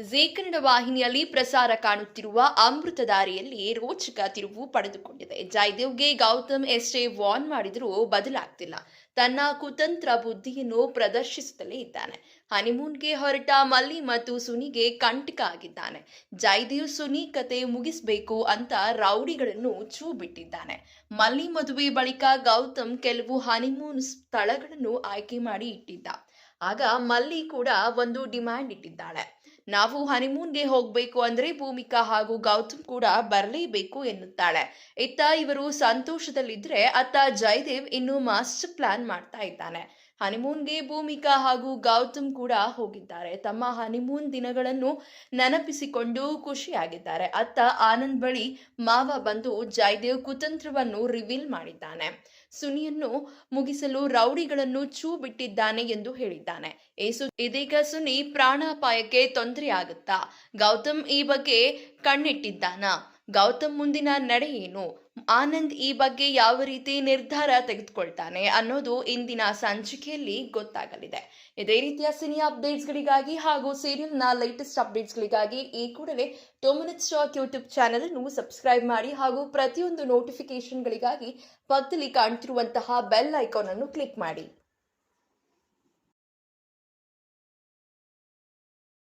ಜೀ ಕನ್ನಡ ವಾಹಿನಿಯಲ್ಲಿ ಪ್ರಸಾರ ಕಾಣುತ್ತಿರುವ ಅಮೃತಧಾರೆಯಲ್ಲಿ ರೋಚಕ ತಿರುವು ಪಡೆದುಕೊಂಡಿದೆ. ಜಯದೇವ್ಗೆ ಗೌತಮ್ ಎಷ್ಟೇ ವಾರ್ನ್ ಮಾಡಿದರೂ ಬದಲಾಗ್ತಿಲ್ಲ. ತನ್ನ ಕುತಂತ್ರ ಬುದ್ಧಿಯನ್ನು ಪ್ರದರ್ಶಿಸುತ್ತಲೇ ಇದ್ದಾನೆ. ಹನಿಮೂನ್ಗೆ ಹೊರಟ ಮಲ್ಲಿ ಮತ್ತು ಸುನಿಗೆ ಕಂಟಕ ಆಗಿದ್ದಾನೆ. ಜಯದೇವ್ ಸುನಿ ಕತೆ ಮುಗಿಸಬೇಕು ಅಂತ ರೌಡಿಗಳನ್ನು ಚೂ ಬಿಟ್ಟಿದ್ದಾನೆ. ಮಲ್ಲಿ ಮದುವೆ ಬಳಿಕ ಗೌತಮ್ ಕೆಲವು ಹನಿಮೂನ್ ಸ್ಥಳಗಳನ್ನು ಆಯ್ಕೆ ಮಾಡಿ ಇಟ್ಟಿದ್ದ. ಆಗ ಮಲ್ಲಿ ಕೂಡ ಒಂದು ಡಿಮ್ಯಾಂಡ್ ಇಟ್ಟಿದ್ದಾಳೆ. ನಾವು ಹನಿಮೂನ್ಗೆ ಹೋಗ್ಬೇಕು ಅಂದ್ರೆ ಭೂಮಿಕಾ ಹಾಗೂ ಗೌತಮ್ ಕೂಡ ಬರಲೇಬೇಕು ಎನ್ನುತ್ತಾಳೆ. ಇತ್ತ ಇವರು ಸಂತೋಷದಲ್ಲಿದ್ರೆ ಅತ್ತ ಜಯದೇವ್ ಇನ್ನು ಮಾಸ್ಟರ್ ಪ್ಲಾನ್ ಮಾಡ್ತಾ ಇದ್ದಾನೆ. ಹನಿಮೂನ್ಗೆ ಭೂಮಿಕಾ ಹಾಗೂ ಗೌತಮ್ ಕೂಡ ಹೋಗಿದ್ದಾರೆ. ತಮ್ಮ ಹನಿಮೂನ್ ದಿನಗಳನ್ನು ನೆನಪಿಸಿಕೊಂಡು ಖುಷಿಯಾಗಿದ್ದಾರೆ. ಅತ್ತ ಆನಂದ್ ಬಳಿ ಮಾವ ಬಂದು ಜಯದೇವ್ ಕುತಂತ್ರವನ್ನು ರಿವೀಲ್ ಮಾಡಿದ್ದಾನೆ. ಸುನಿಯನ್ನು ಮುಗಿಸಲು ರೌಡಿಗಳನ್ನು ಚೂ ಬಿಟ್ಟಿದ್ದಾನೆ ಎಂದು ಹೇಳಿದ್ದಾನೆ. ಇದೀಗ ಸುನಿ ಪ್ರಾಣಾಪಾಯಕ್ಕೆ ತೊಂದರೆ ಆಗುತ್ತಾ? ಗೌತಮ್ ಈ ಬಗ್ಗೆ ಕಣ್ಣಿಟ್ಟಿದ್ದಾನಾ? ಗೌತಮ್ ಮುಂದಿನ ನಡೆ ಏನು? ಆನಂದ್ ಈ ಬಗ್ಗೆ ಯಾವ ರೀತಿ ನಿರ್ಧಾರ ತೆಗೆದುಕೊಳ್ತಾನೆ ಅನ್ನೋದು ಇಂದಿನ ಸಂಚಿಕೆಯಲ್ಲಿ ಗೊತ್ತಾಗಲಿದೆ. ಇದೇ ರೀತಿಯ ಸಿನಿ ಅಪ್ಡೇಟ್ಸ್ಗಳಿಗಾಗಿ ಹಾಗೂ ಸೀರಿಯಲ್ನ ಲೇಟೆಸ್ಟ್ ಅಪ್ಡೇಟ್ಸ್ಗಳಿಗಾಗಿ ಈ ಕೂಡಲೇ 2 Minutes Talk ಯೂಟ್ಯೂಬ್ ಚಾನೆಲ್ ಅನ್ನು ಸಬ್ಸ್ಕ್ರೈಬ್ ಮಾಡಿ ಹಾಗೂ ಪ್ರತಿಯೊಂದು ನೋಟಿಫಿಕೇಶನ್ಗಳಿಗಾಗಿ ಪಕ್ಕದಲ್ಲಿ ಕಾಣ್ತಿರುವಂತಹ ಬೆಲ್ ಐಕಾನ್ ಅನ್ನು ಕ್ಲಿಕ್ ಮಾಡಿ.